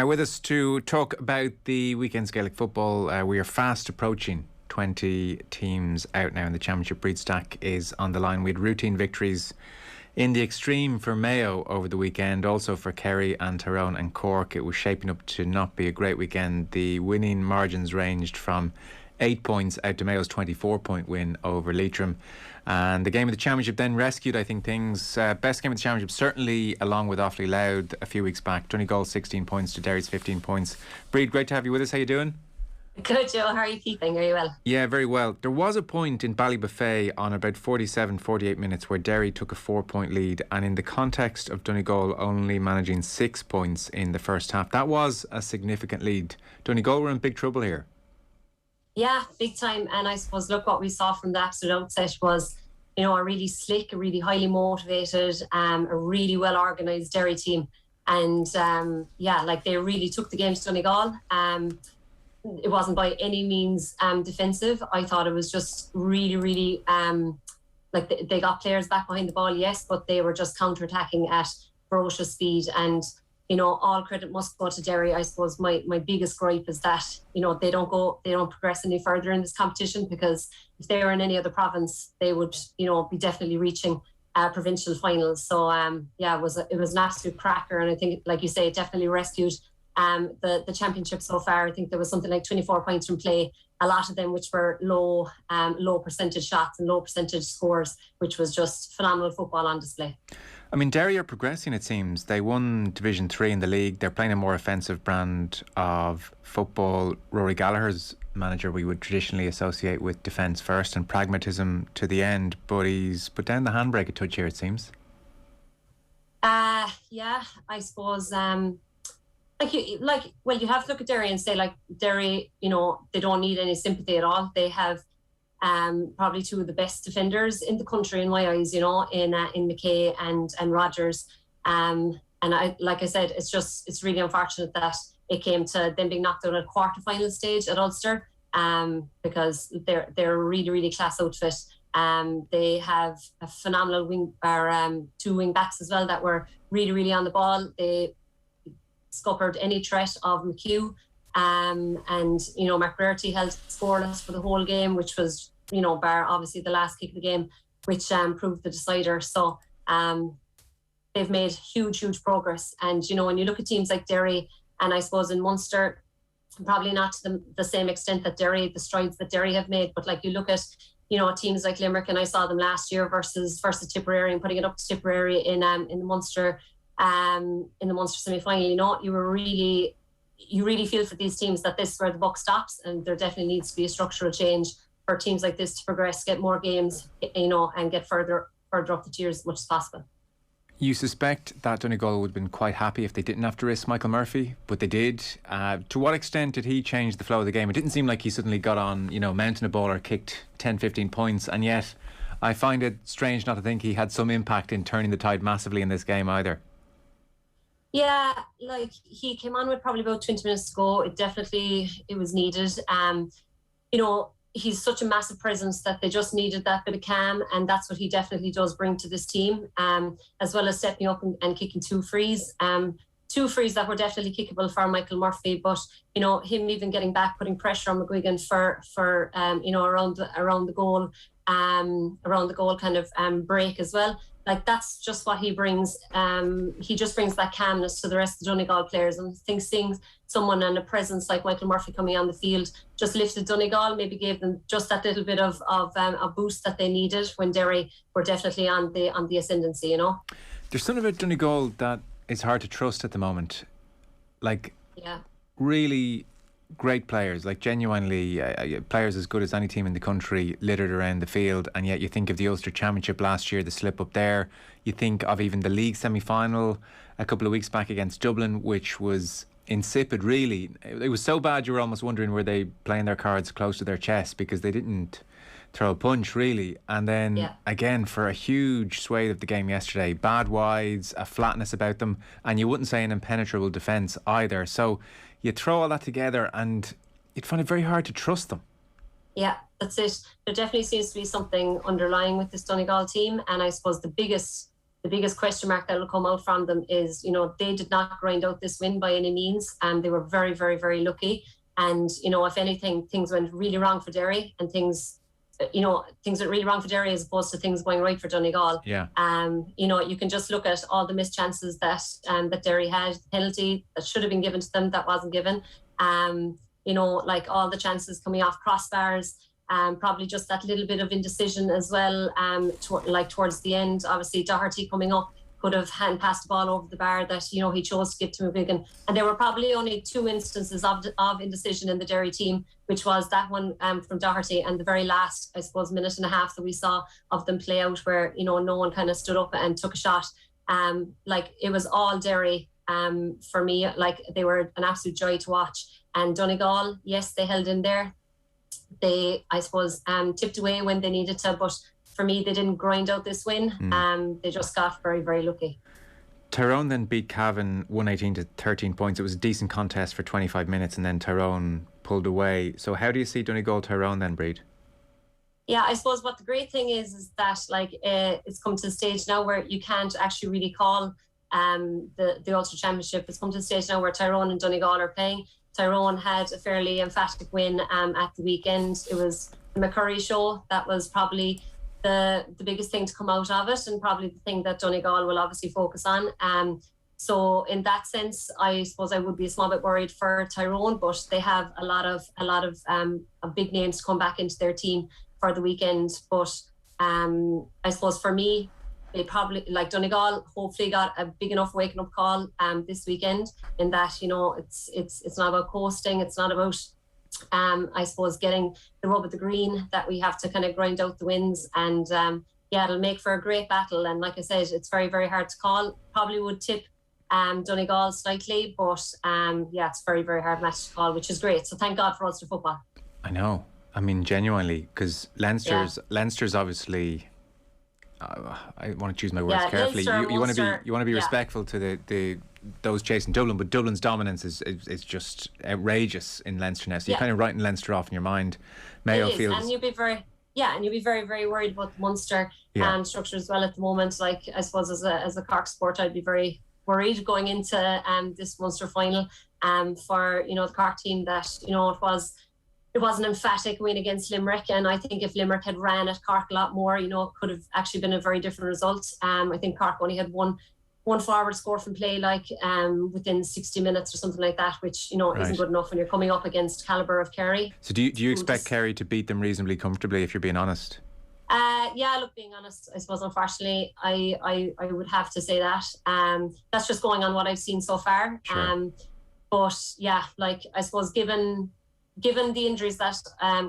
With us to talk about the weekend's Gaelic football, we are fast approaching 20 teams out now in the Championship. Bríd Stack is on the line. We had routine victories in the extreme for Mayo over the weekend, also for Kerry and Tyrone and Cork. It was shaping up to not be a great weekend. The winning margins ranged from 8 points out to Mayo's 24-point win over Leitrim. And the game of the Championship then rescued, I think, things. Best game of the Championship, certainly along with Offaly Louth a few weeks back. Donegal 16 points to Derry's 15 points. Bríd, great to have you with us. How you doing? Good, Joe. How are you keeping? Are you well? Yeah, very well. There was a point in Ballybuffet on about 47-48 minutes where Derry took a 4-point lead, and in the context of Donegal only managing 6 points in the first half, that was a significant lead. Donegal were in big trouble here. Yeah, big time. And I suppose, look, what we saw from the absolute outset was, you know, a really slick, a really highly motivated, a really well organised Derry team. And they really took the game to Donegal. It wasn't by any means defensive. I thought it was just really, they got players back behind the ball, yes, but they were just counter-attacking at ferocious speed. And you know, all credit must go to Derry. I suppose my biggest gripe is that, you know, they don't progress any further in this competition, because if they were in any other province, they would, you know, be definitely reaching provincial finals. So it was an absolute cracker, and I think, like you say, it definitely rescued the championship so far. I think there was something like 24 points from play, a lot of them which were low percentage shots and low percentage scores, which was just phenomenal football on display. I mean, Derry are progressing, it seems. They won Division 3 in the league. They're playing a more offensive brand of football. Rory Gallagher's manager we would traditionally associate with defence first and pragmatism to the end, but he's put down the handbrake a touch here, it seems. I suppose you have to look at Derry and say, like, Derry, you know, they don't need any sympathy at all. They have probably two of the best defenders in the country in my eyes, you know, in McKay and Rogers. And like I said, it's really unfortunate that it came to them being knocked out at quarter-final stage at Ulster, because they're a really, really class outfit. They have a phenomenal two wing backs as well that were really, really on the ball. They scuppered any threat of McHugh. And, you know, McBrearty held scoreless for the whole game, which was, you know, bar obviously the last kick of the game, which proved the decider. So they've made huge progress. And, you know, when you look at teams like Derry, and I suppose in Munster, probably not to the same extent that Derry, the strides that Derry have made, but like you look at, you know, teams like Limerick, and I saw them last year versus Tipperary and putting it up to Tipperary in the Munster semi-final, you know, you really feel for these teams that this is where the buck stops, and there definitely needs to be a structural change for teams like this to progress, get more games, you know, and get further up the tiers as much as possible. You suspect that Donegal would have been quite happy if they didn't have to risk Michael Murphy, but they did. To what extent did he change the flow of the game? It didn't seem like he suddenly got on, you know, mounting a ball or kicked 10-15 points, and yet I find it strange not to think he had some impact in turning the tide massively in this game either. Yeah, like he came on with probably about 20 minutes to go. It was needed. You know, he's such a massive presence that they just needed that bit of calm, and that's what he definitely does bring to this team, as well as stepping up and kicking two frees. Two frees that were definitely kickable for Michael Murphy, but, you know, him even getting back, putting pressure on McGuigan for you know, around the goal kind of break as well. Like, that's just what he brings. He just brings that calmness to the rest of the Donegal players. And I think seeing someone and a presence like Michael Murphy coming on the field just lifted Donegal, maybe gave them just that little bit of a boost that they needed when Derry were definitely on the ascendancy, you know. There's something about Donegal that is hard to trust at the moment. Like, yeah, really great players, like genuinely players as good as any team in the country littered around the field, and yet you think of the Ulster Championship last year, the slip up there. You think of even the league semi-final a couple of weeks back against Dublin, which was insipid really. It was so bad you were almost wondering, were they playing their cards close to their chest, because they didn't throw a punch really. And then again, for a huge swathe of the game yesterday, bad wides, a flatness about them, and you wouldn't say an impenetrable defence either. So you throw all that together and you'd find it very hard to trust them. Yeah, that's it. There definitely seems to be something underlying with this Donegal team, and I suppose the biggest the biggest question mark that will come out from them is, they did not grind out this win by any means, and they were very, very, very lucky. And, if anything, things went really wrong for Derry, and things went really wrong for Derry as opposed to things going right for Donegal. Yeah. You can just look at all the missed chances that Derry had, the penalty that should have been given to them that wasn't given. Like all the chances coming off crossbars. Probably just that little bit of indecision as well, towards the end. Obviously, Doherty coming up could have hand passed the ball over the bar that, he chose to give to McGuigan. And there were probably only 2 instances of indecision in the Derry team, which was that one from Doherty and the very last, I suppose, minute and a half that we saw of them play out where, no one kind of stood up and took a shot. It was all Derry for me. Like, they were an absolute joy to watch. And Donegal, yes, they held in there. They, I suppose, tipped away when they needed to, but for me, they didn't grind out this win. They just got very, very lucky. Tyrone then beat Cavan 118 to 13 points. It was a decent contest for 25 minutes, and then Tyrone pulled away. So how do you see Donegal Tyrone then, Bríd? Yeah, I suppose what the great thing is that it's come to the stage now where you can't actually really call the Ulster Championship. It's come to the stage now where Tyrone and Donegal are playing. Tyrone had a fairly emphatic win at the weekend. It was the McCurry show. That was probably the biggest thing to come out of it, and probably the thing that Donegal will obviously focus on. So in that sense, I suppose I would be a small bit worried for Tyrone, but they have a lot of big names to come back into their team for the weekend. But I suppose for me, they probably, like Donegal, hopefully got a big enough waking up call this weekend, in that it's not about coasting, it's not about I suppose getting the rub of the green, that we have to kind of grind out the wins, and it'll make for a great battle. And like I said, it's very, very hard to call. Probably would tip Donegal slightly, but it's very, very hard match to call, which is great. So thank God for Ulster football. I know. I mean, genuinely, because Leinster's obviously. I want to choose my words carefully. You want to be respectful to those chasing Dublin, but Dublin's dominance is just outrageous in Leinster now. So you're kind of writing Leinster off in your mind. Mayo feels, and you'd be very, very worried about the Munster structure as well at the moment. Like, I suppose as a Cork supporter, I'd be very worried going into this Munster final for the Cork team, that it was an emphatic win against Limerick, and I think if Limerick had ran at Cork a lot more, it could have actually been a very different result. I think Cork only had one forward score from play, within 60 minutes or something like that, which isn't good enough when you're coming up against calibre of Kerry. So do you expect Kerry to beat them reasonably comfortably, if you're being honest? Being honest, I suppose unfortunately I would have to say that. That's just going on what I've seen so far. Sure. I suppose given the injuries that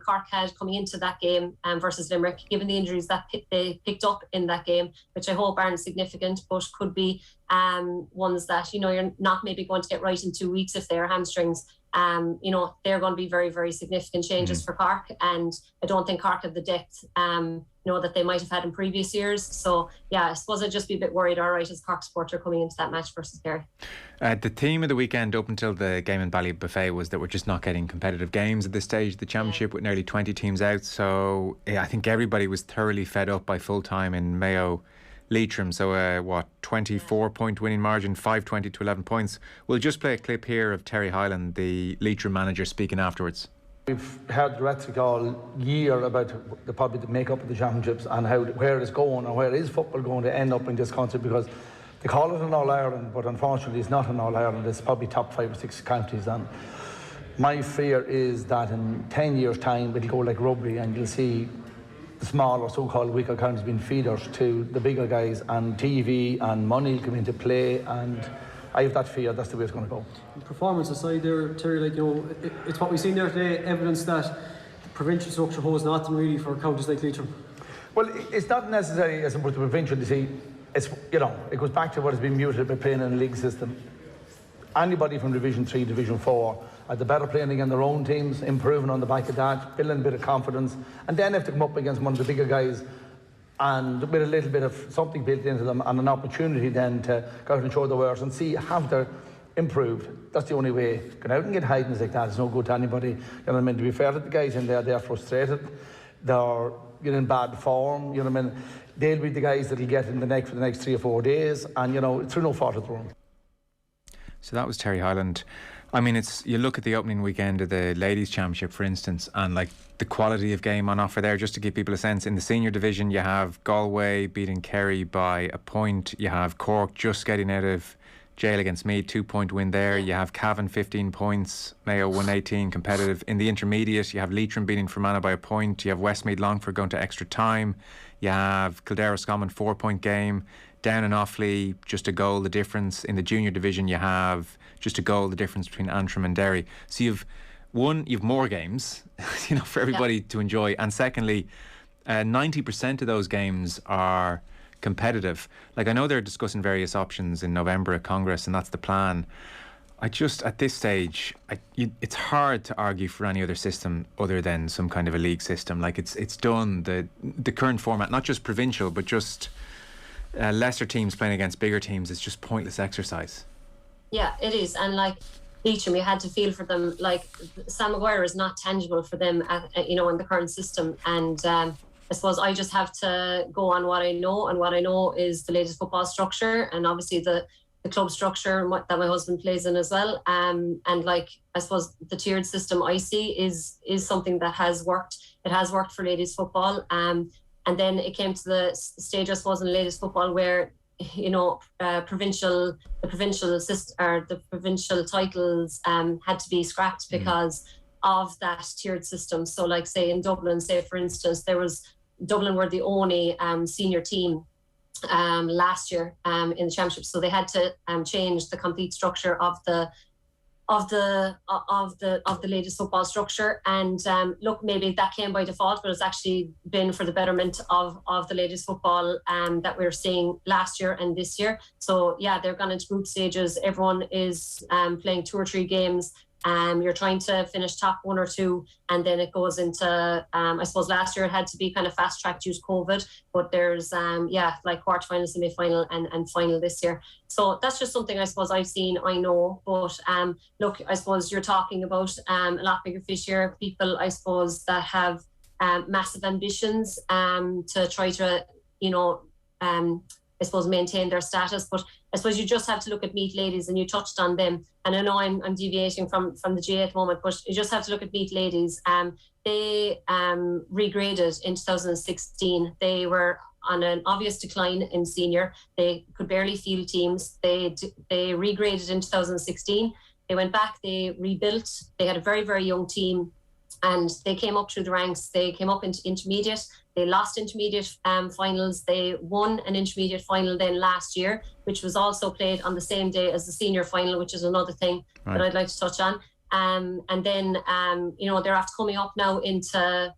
Cork had coming into that game versus Limerick, given the injuries that they picked up in that game, which I hope aren't significant, but could be ones that, you're not maybe going to get right in 2 weeks if they're hamstrings, they're going to be very, very significant changes for Cork. And I don't think Cork have the depth, that they might have had in previous years. So, I suppose I'd just be a bit worried, all right, as Cork supporter coming into that match versus Kerry. The theme of the weekend up until the game in Ballybuffet was that we're just not getting competitive games at this stage of the championship, with nearly 20 teams out. So, I think everybody was thoroughly fed up by full time in Mayo Leitrim. So 24-point winning margin, 5-20 to 11 points. We'll just play a clip here of Terry Hyland, the Leitrim manager, speaking afterwards. We've heard rhetoric all year about probably the makeup of the championships and where it's going, and where is football going to end up in this country, because they call it an All-Ireland, but unfortunately it's not an All-Ireland. It's probably top 5 or 6 counties, and my fear is that in 10 years' time it'll go like rugby, and you'll see the smaller so-called weaker counties being feeders to the bigger guys, and TV and money come into play, and I have that fear that's the way it's going to go. Performance aside there, Terry, it's what we've seen there today, evidence that the provincial structure holds nothing really for counties like Leitrim. Well, it's not necessarily as much the provincial, you see. It's, it goes back to what has been muted by playing in a league system. Anybody from Division 3, Division 4, are the better playing against their own teams, improving on the back of that, building a bit of confidence, and then have to come up against one of the bigger guys and with a little bit of something built into them, and an opportunity then to go out and show their wares and see have they improved. That's the only way. Going out and get hidings like that is no good to anybody. You know what I mean? To be fair to the guys in there, they're frustrated, they're in bad form. You know what I mean? they'll be the guys that'll get in the neck for the next 3 or 4 days, and you know, through no fault of their own. So that was Terry Hyland. I mean, you look at the opening weekend of the Ladies Championship, for instance, and like the quality of game on offer there, just to give people a sense. In the senior division, you have Galway beating Kerry by a point. You have Cork just getting out of jail against Meath, 2-point win there. You have Cavan 15 points, Mayo 118 competitive. In the intermediate, you have Leitrim beating Fermanagh by a point. You have Westmeath Longford going to extra time. You have Kildare Roscommon 4-point game. Down and Offaly, just a goal the difference. In the junior division, you have just a goal the difference between Antrim and Derry. So you've more games, you know, for everybody to enjoy. And secondly, 90% of those games are competitive. Like, I know they're discussing various options in November at Congress, and that's the plan. I just, at this stage, it's hard to argue for any other system other than some kind of a league system. Like, it's done, the current format, not just provincial, but just lesser teams playing against bigger teams. It's just pointless exercise. Yeah, it is. And like Leitrim, you had to feel for them. Like, Sam Maguire is not tangible for them, you know, in the current system. And I suppose I just have to go on what I know, and what I know is the latest football structure, and obviously the club structure that my husband plays in as well. And like, I suppose the tiered system I see is something that has worked. It has worked for ladies football. And then it came to the stage, I suppose, in ladies football where, you know, the provincial titles had to be scrapped because of that tiered system. So, like, say in Dublin, say for instance, Dublin were the only senior team last year in the championship, so they had to change the complete structure of the ladies football structure. And look, maybe that came by default, but it's actually been for the betterment of the ladies football that we're seeing last year and this year. So yeah, they're gone into group stages. Everyone is playing 2 or 3 games. You're trying to finish top 1 or 2, and then it goes into, I suppose last year it had to be kind of fast tracked due to COVID, but there's, like quarterfinal, semi-final and final this year. So that's just something I suppose I've seen, I know. But look, I suppose you're talking about a lot bigger fish here, people, I suppose, that have massive ambitions to try to, you know, I suppose maintain their status. But I suppose you just have to look at Meath ladies, and you touched on them. And I know I'm deviating from the GAA at the moment, but you just have to look at Meath ladies. They regraded in 2016. They were on an obvious decline in senior. They could barely field teams. They regraded in 2016. They went back, they rebuilt. They had a very, very young team, and they came up through the ranks. They came up into intermediate. They lost intermediate finals. They won an intermediate final then last year, which was also played on the same day as the senior final, which is another thing that I'd like to touch on. And then, you know, they're after coming up now into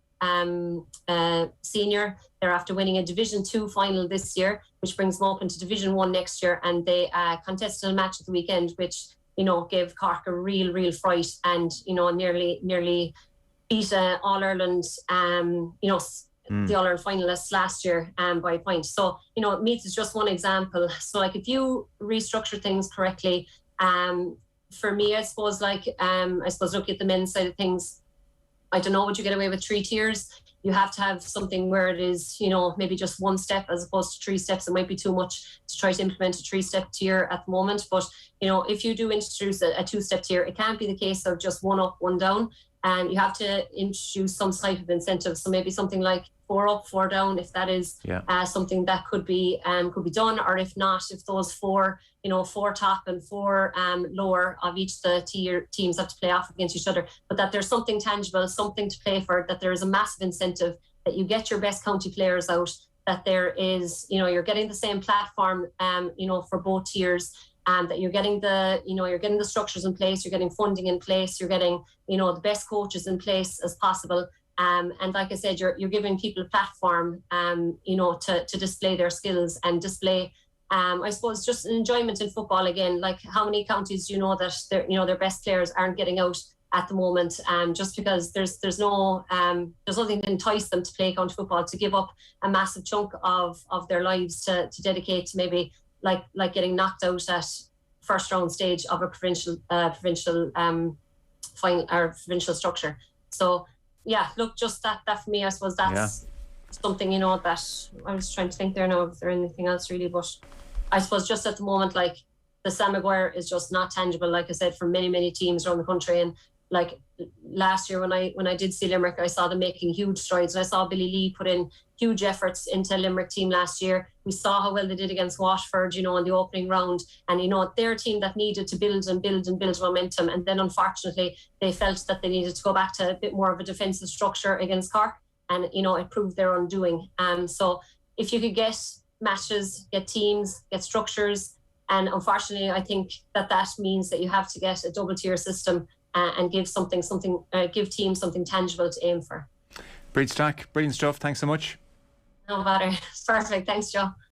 senior. They're after winning a Division 2 final this year, which brings them up into Division 1 next year. And they contested a match at the weekend, which, you know, gave Cork a real fright, and, you know, nearly beat All-Ireland, you know, the All-Ireland finalists last year by a point. So, you know, Meath is just one example. So, like, if you restructure things correctly, for me, I suppose, look at the men's side of things. I don't know, would you get away with 3 tiers? You have to have something where it is, you know, maybe just 1 step as opposed to 3 steps. It might be too much to try to implement a 3-step tier at the moment. But, you know, if you do introduce a 2-step tier, it can't be the case of just 1 up, 1 down. And you have to introduce some type of incentive. So maybe something like 4 up, 4 down, if that is something that could be done. Or if not, if those 4, you know, 4 top and 4 lower of each the teams have to play off against each other, but that there's something tangible, something to play for, that there is a massive incentive, that you get your best county players out, that there is, you know, you're getting the same platform, you know, for both tiers. That you're getting the structures in place, you're getting funding in place, you're getting, you know, the best coaches in place as possible. And like I said, you're giving people a platform, you know, to display their skills and display, I suppose, just an enjoyment in football again. Like, how many counties do you know that their best players aren't getting out at the moment, just because there's nothing to entice them to play county football, to give up a massive chunk of their lives to dedicate to maybe like getting knocked out at first round stage of a provincial final or provincial structure. So yeah, look, just that for me, I suppose that's something, you know, that I was trying to think there now if there's anything else really, but I suppose just at the moment, like the Sam Maguire is just not tangible, like I said, for many teams around the country. And like last year when I did see Limerick, I saw them making huge strides, and I saw Billy Lee put in huge efforts into Limerick team last year. We saw how well they did against Watford, you know, in the opening round, and you know, they're a team that needed to build momentum, and then unfortunately they felt that they needed to go back to a bit more of a defensive structure against Cork, and you know, it proved their undoing. So if you could get matches, get teams, get structures, and unfortunately I think that means that you have to get a double tier system and give give teams something tangible to aim for. Bríd Stack, brilliant stuff. Thanks so much. No matter. Perfect. Thanks, Joe.